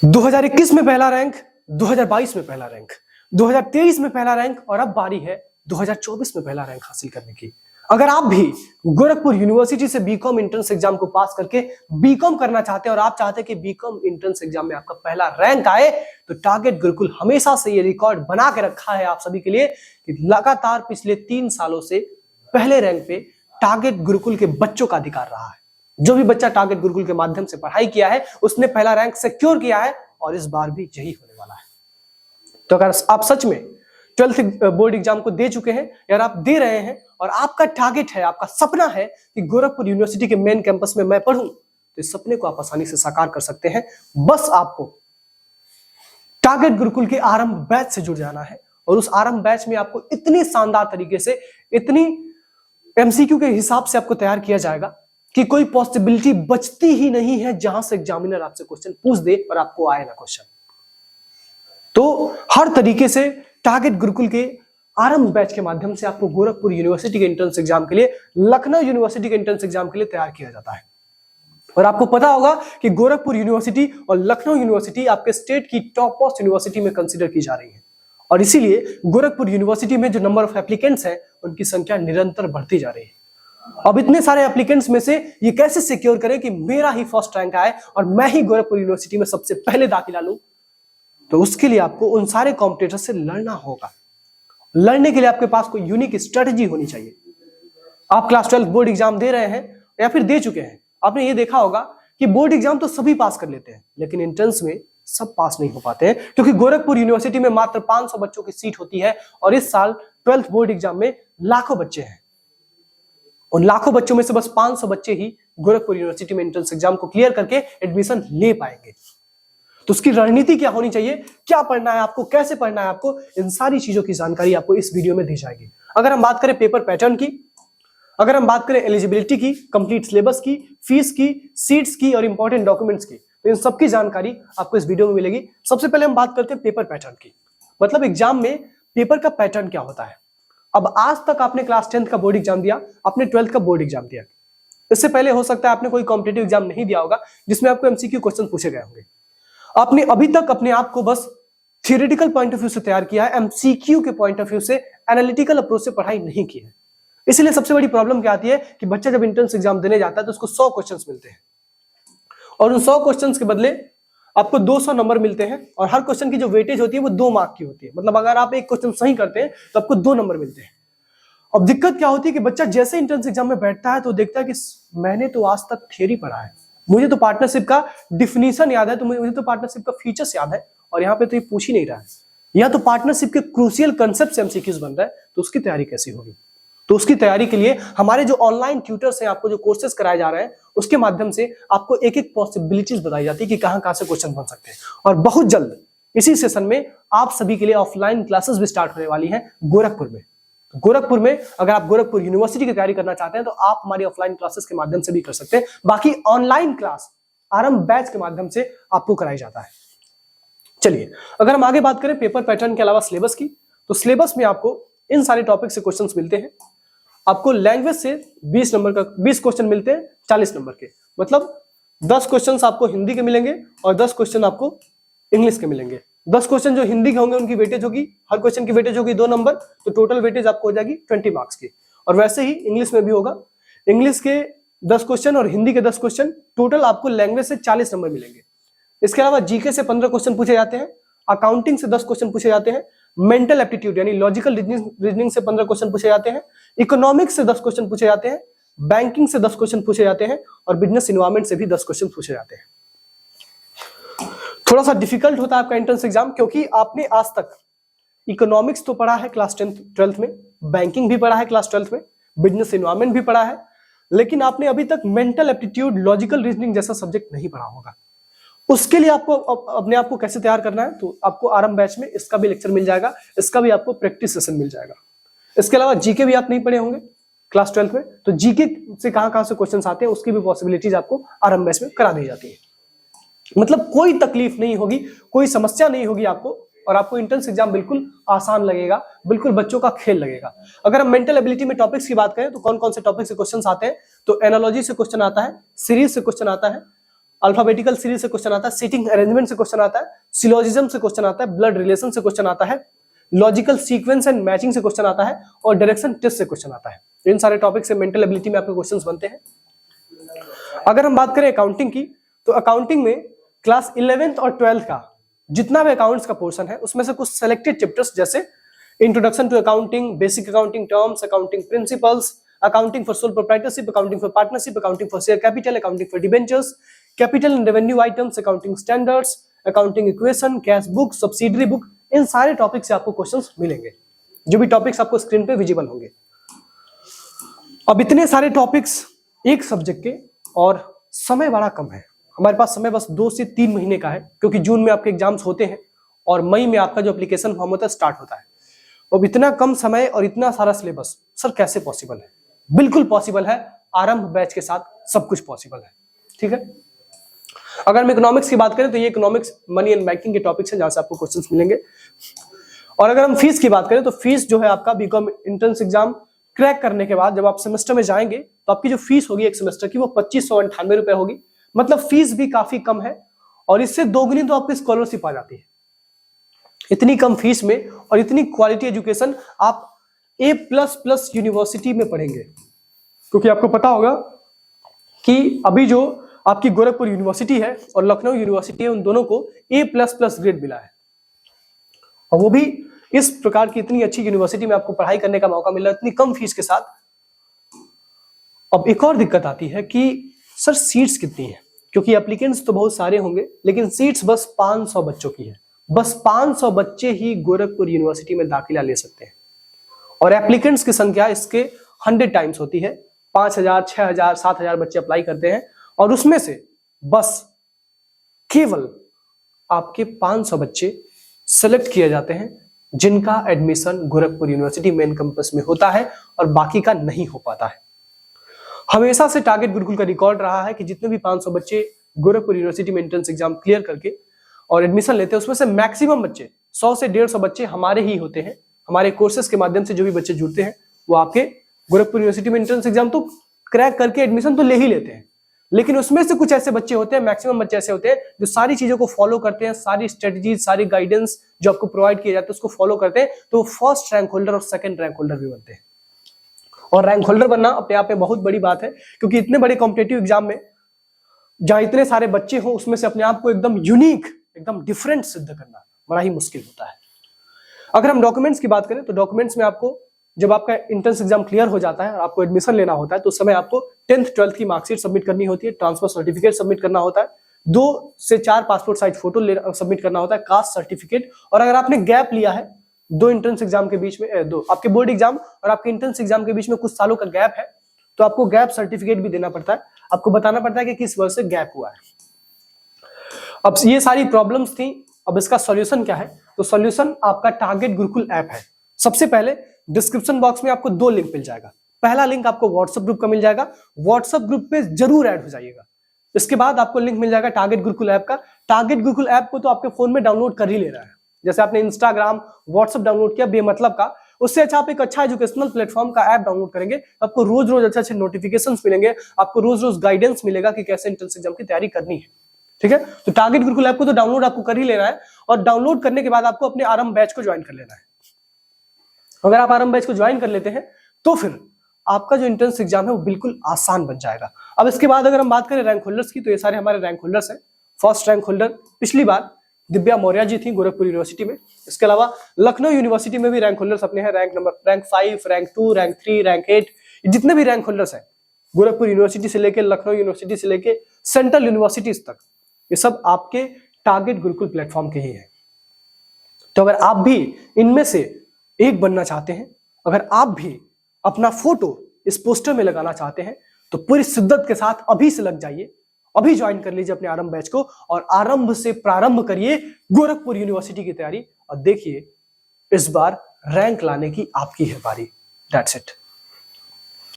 2021 में पहला रैंक, 2022 में पहला रैंक, 2023 में पहला रैंक और अब बारी है 2024 में पहला रैंक हासिल करने की। अगर आप भी गोरखपुर यूनिवर्सिटी से बीकॉम एंट्रेंस एग्जाम को पास करके बीकॉम करना चाहते हैं और आप चाहते हैं कि बीकॉम एंट्रेंस एग्जाम में आपका पहला रैंक आए, तो टारगेट गुरुकुल हमेशा से ये रिकॉर्ड बना के रखा है आप सभी के लिए कि लगातार पिछले 3 सालों से पहले रैंक पे टारगेट गुरुकुल के बच्चों का अधिकार रहा है। जो भी बच्चा टारगेट गुरुकुल के माध्यम से पढ़ाई किया है उसने पहला रैंक सिक्योर किया है और इस बार भी यही होने वाला है। तो अगर आप सच में 12th बोर्ड एग्जाम को दे चुके हैं या आप दे रहे हैं और आपका टारगेट है, आपका सपना है कि गोरखपुर यूनिवर्सिटी के मेन कैंपस में मैं पढ़ूं, तो इस सपने को आप आसानी से साकार कर सकते हैं। बस आपको टारगेट गुरुकुल के आरंभ बैच से जुड़ जाना है और उस आरंभ बैच में आपको इतनी शानदार तरीके से, इतनी एमसीक्यू के हिसाब से आपको तैयार किया जाएगा कि कोई पॉसिबिलिटी बचती ही नहीं है जहां से एग्जामिनर आपसे क्वेश्चन पूछ दे और आपको आए ना क्वेश्चन। तो हर तरीके से टारगेट गुरुकुल के आरंभ बैच के माध्यम से आपको गोरखपुर यूनिवर्सिटी के एंट्रेंस एग्जाम के लिए, लखनऊ यूनिवर्सिटी के एंट्रेंस एग्जाम के लिए तैयार किया जाता है। और आपको पता होगा कि गोरखपुर यूनिवर्सिटी और लखनऊ यूनिवर्सिटी आपके स्टेट की टॉप मोस्ट यूनिवर्सिटी में कंसीडर की जा रही है और इसीलिए गोरखपुर यूनिवर्सिटी में जो नंबर ऑफ एप्लीकेंट्स हैं उनकी संख्या निरंतर बढ़ती जा रही है। अब इतने सारे एप्लीकेंट्स में से ये कैसे सिक्योर करें कि मेरा ही फर्स्ट रैंक आए और मैं ही गोरखपुर यूनिवर्सिटी में सबसे पहले दाखिला लूं? तो उसके लिए आपको उन सारे कॉम्पिटिटर से लड़ना होगा। लड़ने के लिए आपके पास कोई यूनिक स्ट्रेटजी होनी चाहिए। आप क्लास 12 बोर्ड एग्जाम दे रहे हैं या फिर दे चुके हैं, आपने ये देखा होगा कि बोर्ड एग्जाम तो सभी पास कर लेते हैं लेकिन एंट्रेंस में सब पास नहीं हो पाते हैं, क्योंकि गोरखपुर यूनिवर्सिटी में मात्र 500 बच्चों की सीट होती है और इस साल 12th बोर्ड एग्जाम में लाखों बच्चे हैं। उन लाखों बच्चों में से बस 500 बच्चे ही गोरखपुर यूनिवर्सिटी में एंट्रेंस एग्जाम को क्लियर करके एडमिशन ले पाएंगे। तो उसकी रणनीति क्या होनी चाहिए, क्या पढ़ना है आपको, कैसे पढ़ना है आपको, इन सारी चीजों की जानकारी आपको इस वीडियो में दी जाएगी। अगर हम बात करें पेपर पैटर्न की, अगर हम बात करें एलिजिबिलिटी की, कंप्लीट सिलेबस की, फीस की, सीट्स की और इंपॉर्टेंट डॉक्यूमेंट्स की, तो इन सबकी जानकारी आपको इस वीडियो में मिलेगी। सबसे पहले हम बात करते हैं पेपर पैटर्न की, मतलब एग्जाम में पेपर का पैटर्न क्या होता है। अब आज तक आपने क्लास 10th का बोर्ड एग्जाम दिया, आपने 12th का बोर्ड एग्जाम दिया, इससे पहले हो सकता है आपने कोई कॉम्पिटिटिव एग्जाम नहीं दिया होगा जिसमें आपको एमसीक्यू क्वेश्चन पूछे गए होंगे। आपने अभी तक अपने आप को बस थियोरेटिकल पॉइंट ऑफ व्यू से तैयार किया है, एमसीक्यू के पॉइंट ऑफ व्यू से, एनालिटिकल अप्रोच से पढ़ाई नहीं की है। इसलिए सबसे बड़ी प्रॉब्लम क्या आती है कि बच्चा जब एंट्रेंस एग्जाम देने जाता है तो उसको 100 क्वेश्चंस मिलते हैं और उन 100 क्वेश्चंस के बदले आपको 200 नंबर मिलते हैं और हर क्वेश्चन की जो वेटेज होती है वो 2 मार्क की होती है। मतलब अगर आप एक क्वेश्चन सही करते हैं तो आपको 2 नंबर मिलते हैं। अब दिक्कत क्या होती है कि बच्चा जैसे एंट्रेंस एग्जाम में बैठता है तो देखता है कि मैंने तो आज तक थ्योरी पढ़ा है, मुझे तो पार्टनरशिप का डिफिनीशन याद है, तो मुझे तो पार्टनरशिप का फीचर्स याद है और यहाँ पे तो ये पूछ ही नहीं रहा है, या तो पार्टनरशिप के क्रूशियल कंसेप्ट से एमसीक्यूज बन रहा है, तो उसकी तैयारी कैसी होगी। तो उसकी तैयारी के लिए हमारे जो ऑनलाइन ट्यूटर्स हैं, आपको जो कोर्सेज कराए जा रहे हैं, उसके माध्यम से आपको एक एक पॉसिबिलिटीज बताई जाती है कि कहां से क्वेश्चन बन सकते हैं। और बहुत जल्द इसी सेशन में आप सभी के लिए ऑफलाइन क्लासेस भी स्टार्ट होने वाली हैं गोरखपुर में। तो गोरखपुर में अगर आप गोरखपुर यूनिवर्सिटी की तैयारी करना चाहते हैं तो आप हमारी ऑफलाइन क्लासेस के माध्यम से भी कर सकते हैं। बाकी ऑनलाइन क्लास आरंभ बैच के माध्यम से आपको कराई जाता है। चलिए, अगर हम आगे बात करें पेपर पैटर्न के अलावा सिलेबस की, तो सिलेबस में आपको इन सारे टॉपिक से क्वेश्चंस मिलते हैं। आपको लैंग्वेज से 20 नंबर का 20 क्वेश्चन मिलते हैं 40 नंबर के, मतलब 10 क्वेश्चन आपको हिंदी के मिलेंगे और 10 क्वेश्चन आपको इंग्लिश के मिलेंगे। 10 क्वेश्चन जो हिंदी के होंगे उनकी वेटेज होगी, हर क्वेश्चन की वेटेज होगी 2 नंबर, तो टोटल वेटेज आपको हो जाएगी 20 मार्क्स की। और वैसे ही इंग्लिश में भी होगा, इंग्लिश के 10 क्वेश्चन और हिंदी के 10 क्वेश्चन, टोटल आपको लैंग्वेज से 40 नंबर मिलेंगे। इसके अलावा जीके से 15 क्वेश्चन पूछे जाते हैं, अकाउंटिंग से 10 क्वेश्चन पूछे जाते हैं, मेंटल एप्टीट्यूड यानी लॉजिकल रीजनिंग से 15 क्वेश्चन पूछे जाते हैं, इकोनॉमिक्स से 10 क्वेश्चन पूछे जाते हैं, बैंकिंग से 10 क्वेश्चन पूछे जाते हैं और बिजनेस एनवायरनमेंट से भी 10 क्वेश्चन पूछे जाते हैं। थोड़ा सा डिफिकल्ट होता है आपका एंट्रेंस एग्जाम, क्योंकि आपने आज तक इकोनॉमिक्स तो पढ़ा है क्लास 12th में, बैंकिंग भी पढ़ा है क्लास 12th में, बिजनेस एनवायरनमेंट भी पढ़ा है, लेकिन आपने अभी तक मेंटल एप्टीट्यूड, लॉजिकल रीजनिंग जैसा सब्जेक्ट नहीं पढ़ा होगा। उसके लिए आपको अपने आप को कैसे तैयार करना है, तो आपको आरंभ बैच में इसका भी लेक्चर मिल जाएगा, इसका भी आपको प्रैक्टिस सेशन मिल जाएगा। इसके अलावा जीके भी आप नहीं पढ़े होंगे क्लास 12th में, तो जीके से कहां से क्वेश्चंस आते हैं उसकी भी पॉसिबिलिटीज आपको आरंभ बैच में करा दी जाती है। मतलब कोई तकलीफ नहीं होगी, कोई समस्या नहीं होगी आपको, और आपको एंट्रेंस एग्जाम बिल्कुल आसान लगेगा, बिल्कुल बच्चों का खेल लगेगा। अगर हम मेंटल एबिलिटी में टॉपिक्स की बात करें तो कौन कौन से टॉपिक से क्वेश्चंस आते हैं, तो एनालॉजी से क्वेश्चन आता है, सीरीज से क्वेश्चन आता है, अल्फाबेटिकल सीरीज से क्वेश्चन आता है, सीटिंग अरेंजमेंट से क्वेश्चन आता है, सिलोजिज्म से क्वेश्चन आता है, ब्लड रिलेशन से क्वेश्चन आता है, लॉजिकल सीक्वेंस एंड मैचिंग से क्वेश्चन आता है और डायरेक्शन टेस्ट से क्वेश्चन आता है। इन सारे टॉपिक से मेंटल एबिलिटी में आपके क्वेश्चंस बनते हैं। अगर हम बात करें अकाउंटिंग की, तो अकाउंटिंग में क्लास 11th और 12th का जितना भी अकाउंट्स का पोर्शन है उसमें से कुछ सेलेक्टेड चैप्टर्स जैसे introduction to accounting, basic accounting terms, accounting principles, accounting for sole proprietorship, accounting for partnership, accounting for share capital, accounting for debentures, capital and revenue items, accounting standards, accounting equation, cash book, subsidiary book, इन सारे topic से आपको questions मिलेंगे, जो भी topics आपको screen पे visible होंगे। अब इतने सारे टॉपिक्स एक सब्जेक्ट के और समय बड़ा कम है, हमारे पास समय बस 2 से 3 महीने का है, क्योंकि जून में आपके एग्जाम्स होते हैं और मई में आपका जो एप्लीकेशन फॉर्म होता है स्टार्ट होता है। अब इतना कम समय और इतना सारा सिलेबस सर कैसे पॉसिबल है? बिल्कुल पॉसिबल है, आरंभ बैच के साथ सब कुछ पॉसिबल है। ठीक है, अगर हम इकोनॉमिक्स की बात करें तो ये इकोनॉमिक्स, मनी एंड बैंकिंग के टॉपिक्स हैं जहां से आपको क्वेश्चंस मिलेंगे। और अगर हम फीस की बात करें तो फीस जो है आपका बीकॉम एंट्रेंस एग्जाम क्रैक करने के बाद जब आप सेमेस्टर में जाएंगे तो आपकी जो फीस होगी एक सेमेस्टर की वो 2598 रुपए होगी। मतलब फीस भी काफी कम है और इससे दोगुनी तो आपकी स्कॉलरशिप आ जाती है। इतनी कम फीस में और इतनी क्वालिटी एजुकेशन आप A++ यूनिवर्सिटी में पढ़ेंगे, क्योंकि आपको पता होगा कि अभी जो आपकी गोरखपुर यूनिवर्सिटी है और लखनऊ यूनिवर्सिटी है, उन दोनों को A++ ग्रेड मिला है, और वो भी इस प्रकार की इतनी अच्छी यूनिवर्सिटी में आपको पढ़ाई करने का मौका मिला इतनी कम फीस के साथ। अब एक और दिक्कत आती है कि सर सीट्स कितनी है, क्योंकि एप्लीकेंट्स तो बहुत सारे होंगे लेकिन सीट्स बस 500 बच्चों की है। बस 500 बच्चे ही गोरखपुर यूनिवर्सिटी में दाखिला ले सकते हैं और एप्लीकेंट्स की संख्या इसके 100 टाइम्स होती है। 5000, 6000, 7000 बच्चे अप्लाई करते हैं और उसमें से बस केवल आपके 500 बच्चे सेलेक्ट किए जाते हैं जिनका admission Gorakhpur university main campus में होता है और बाकी का नहीं हो पाता है। हमेशा से टारगेट गुरुकुल का रिकॉर्ड रहा है कि जितने भी 500 बच्चे गोरखपुर यूनिवर्सिटी में एंट्रेंस एग्जाम क्लियर करके और एडमिशन लेते हैं उसमें से मैक्सिमम बच्चे 100 से 150 बच्चे हमारे ही होते हैं। हमारे कोर्सेज के माध्यम से जो भी बच्चे जुड़ते हैं वो आपके गोरखपुर यूनिवर्सिटी में एंट्रेंस एग्जाम तो क्रैक करके एडमिशन तो ले ही लेते हैं, लेकिन उसमें से कुछ ऐसे बच्चे होते हैं, मैक्सिमम बच्चे ऐसे होते हैं जो सारी चीजों को फॉलो करते हैं, सारी स्ट्रेटजीज, सारी गाइडेंस जो आपको प्रोवाइड किए जाते हैं उसको फॉलो करते हैं, तो फर्स्ट रैंक होल्डर और सेकंड रैंक होल्डर भी बनते हैं। और रैंक होल्डर बनना अपने आप में बहुत बड़ी बात है, क्योंकि इतने बड़े कॉम्पिटेटिव एग्जाम में जहां इतने सारे बच्चे हों उसमें से अपने आप को एकदम यूनिक, एकदम डिफरेंट सिद्ध करना बड़ा ही मुश्किल होता है। अगर हम डॉक्यूमेंट्स की बात करें तो डॉक्यूमेंट्स में आपको जब आपका एंट्रेंस एग्जाम क्लियर हो जाता है और आपको एडमिशन लेना होता है तो उस समय आपको 10th 12th की मार्कशीट सबमिट करनी होती है, ट्रांसफर सर्टिफिकेट सबमिट करना होता है, 2 से 4 पासपोर्ट साइज फोटो सबमिट करना होता है, कास्ट सर्टिफिकेट, और अगर आपने गैप लिया है 2 एंट्रेंस एग्जाम के बीच में, 2 आपके बोर्ड एग्जाम और आपके एंट्रेंस एग्जाम के बीच में कुछ सालों का गैप है तो आपको गैप सर्टिफिकेट भी देना पड़ता है, आपको बताना पड़ता है कि किस वर्ष से गैप हुआ है। अब ये सारी प्रॉब्लम्स थी, अब इसका सॉल्यूशन क्या है? तो सॉल्यूशन आपका टारगेट गुरुकुल ऐप है। सबसे पहले डिस्क्रिप्शन बॉक्स में आपको 2 लिंक मिल जाएगा। पहला लिंक आपको व्हाट्सएप ग्रुप का मिल जाएगा, व्हाट्सएप ग्रुप पे जरूर ऐड हो जाइएगा। इसके बाद आपको लिंक मिल जाएगा टारगेट गुरुकुल ऐप का। टारगेट गुरुकुल ऐप को तो आपके फोन में डाउनलोड कर ही लेना है, जैसे आपने इंस्टाग्राम, व्हाट्सएप डाउनलोड किया बेमतलब का, उससे अच्छा आप एक अच्छा एजुकेशनल प्लेटफॉर्म का ऐप डाउनलोड करेंगे, आपको रोज रोज अच्छे अच्छे नोटिफिकेशंस मिलेंगे, आपको रोज रोज गाइडेंस मिलेगा कि कैसे एंट्रेंस एग्जाम की तैयारी करनी है। ठीक है, तो टारगेट गुरुकुल ऐप को तो डाउनलोड आपको कर ही लेना है और डाउनलोड करने के बाद आपको अपने आरंभ बैच को ज्वाइन कर लेना है। अगर आप आरंभ बैच को ज्वाइन कर लेते हैं तो फिर आपका जो एंट्रेंस एग्जाम है वो बिल्कुल आसान बन जाएगा। अब इसके बाद अगर हम बात करें रैंक होल्डर्स की, तो ये सारे हमारे रैंक होल्डर्स हैं। फर्स्ट रैंक होल्डर पिछली बार दिव्या मौर्य जी थी गोरखपुर यूनिवर्सिटी में। इसके अलावा लखनऊ यूनिवर्सिटी में भी रैंक होल्डर्स अपने हैं, रैंक 5, रैंक 2, रैंक 3, रैंक 8, जितने भी रैंक होल्डर्स हैं गोरखपुर यूनिवर्सिटी से लेकर लखनऊ यूनिवर्सिटी से लेकर सेंट्रल यूनिवर्सिटीज तक, ये सब आपके टारगेट गुरुकुल प्लेटफॉर्म के ही है। तो अगर आप भी इनमें से एक बनना चाहते हैं, अगर आप भी अपना फोटो इस पोस्टर में लगाना चाहते हैं, तो पूरी शिद्दत के साथ अभी से लग जाइए, अभी ज्वाइन कर लीजिए अपने आरंभ बैच को और आरंभ से प्रारंभ करिए गोरखपुर यूनिवर्सिटी की तैयारी और देखिए इस बार रैंक लाने की आपकी है बारी। That's it.